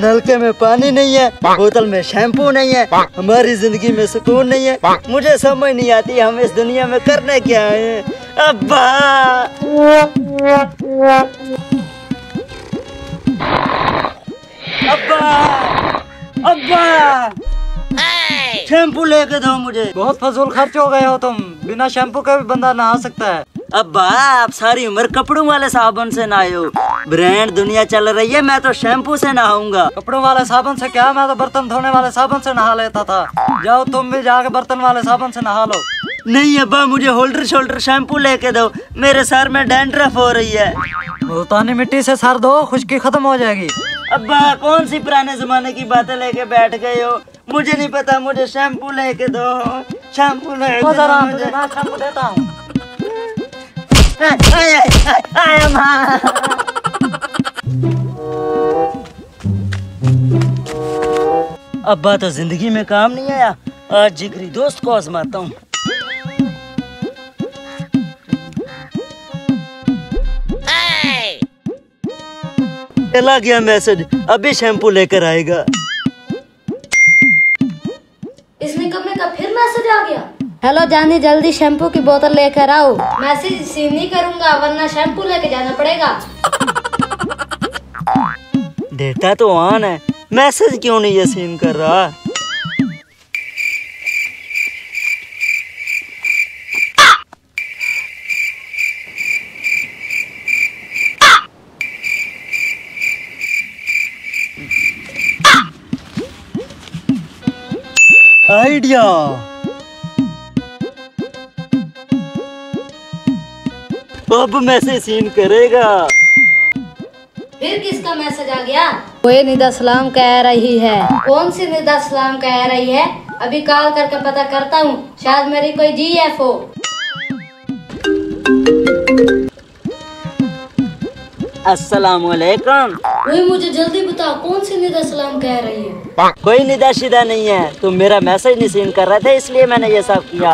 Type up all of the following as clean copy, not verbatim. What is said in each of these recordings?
नलके में पानी नहीं है, बोतल में शैम्पू नहीं है, हमारी जिंदगी में सुकून नहीं है। मुझे समझ नहीं आती हम इस दुनिया में करने क्या है। अब्बा अब्बा अब्बा शैम्पू लेके दो मुझे। बहुत फजूल खर्च हो गए हो तुम, बिना शैम्पू का भी बंदा नहा सकता है। अब्बा आप सारी उम्र कपड़ों वाले साबुन से नहाए हो, ब्रांड दुनिया चल रही है, मैं तो शैम्पू से नहाऊंगा। कपड़ों वाले साबुन से क्या, मैं तो बर्तन धोने वाले साबुन से नहा लेता था। जाओ तुम भी जाके बर्तन वाले साबुन से नहा लो। नहीं अब्बा मुझे होल्डर शोल्डर शैम्पू लेके दो, मेरे सर में डैंड्रफ हो रही है। मुल्तानी मिट्टी से सर धो, खुश्की खत्म हो जाएगी। अब्बा कौन सी पुराने जमाने की बातें लेके बैठ गए हो, मुझे नहीं पता, मुझे शैम्पू लेके दो, शैम्पू लेके दो मुझे। मैं शैम्पू देता हूँ। अब्बा तो जिंदगी में काम नहीं आया, आज जिगरी दोस्त को आजमाता हूँ। चला गया मैसेज, अभी शैम्पू लेकर आएगा। इसमें कब में कब फिर मैसेज आ गया। हेलो जानी, जल्दी शैम्पू की बोतल लेकर आओ। मैसेज रिसीव नहीं करूंगा वरना शैम्पू लेके जाना पड़ेगा। डेटा तो ऑन है, मैसेज क्यों नहीं ये सीन कर रहा। आइडिया, अब मैसेज सीन करेगा। फिर किसका मैसेज आ गया। कोई निदा सलाम कह रही है। कौन सी निदा सलाम कह रही है, अभी कॉल करके पता करता हूँ, शायद मेरी कोई जीएफ हो। अस्सलामुअलैकुम। वही मुझे जल्दी बता, कौन सी निदा सलाम कह रही है। कोई निदा शिदा नहीं है, तुम मेरा मैसेज नहीं सीन कर रहे थे इसलिए मैंने ये सब किया।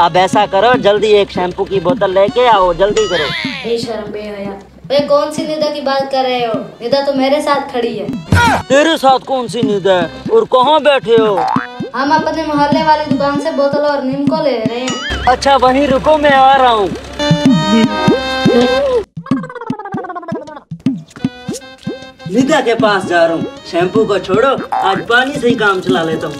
अब ऐसा करो, जल्दी एक शैम्पू की बोतल लेके आओ, जल्दी करो। बेशर्म बेहया, वे कौन सी निदा की बात कर रहे हो। निदा तो मेरे साथ खड़ी है। तेरे साथ कौन सी निदा है और कहाँ बैठे हो। हम अपने मोहल्ले वाली दुकान से बोतल और नीम को ले रहे हैं। अच्छा वहीं रुको, मैं आ रहा हूँ। निदा के पास जा रहा हूँ, शैम्पू को छोड़ो, आज पानी से ही काम चला लेता हूँ।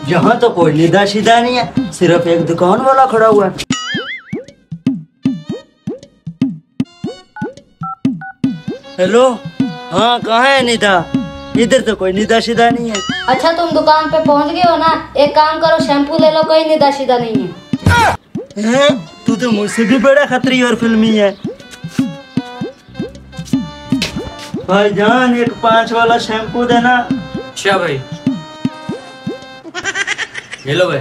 यहाँ तो कोई निदा शिदा नहीं है, सिर्फ एक दुकान वाला खड़ा हुआ है। हेलो, हाँ कहाँ है निदा। इधर तो कोई निदा शिदा नहीं है। अच्छा तुम दुकान पे पहुंच गए हो ना, एक काम करो शैम्पू ले लो, कोई निदा शिदा नहीं है। तू तो मुझसे भी बड़ा खतरी और फिल्मी है। भाईजान एक 5 वाला शैम्पू देना। अच्छा भाई, ये लो भाई।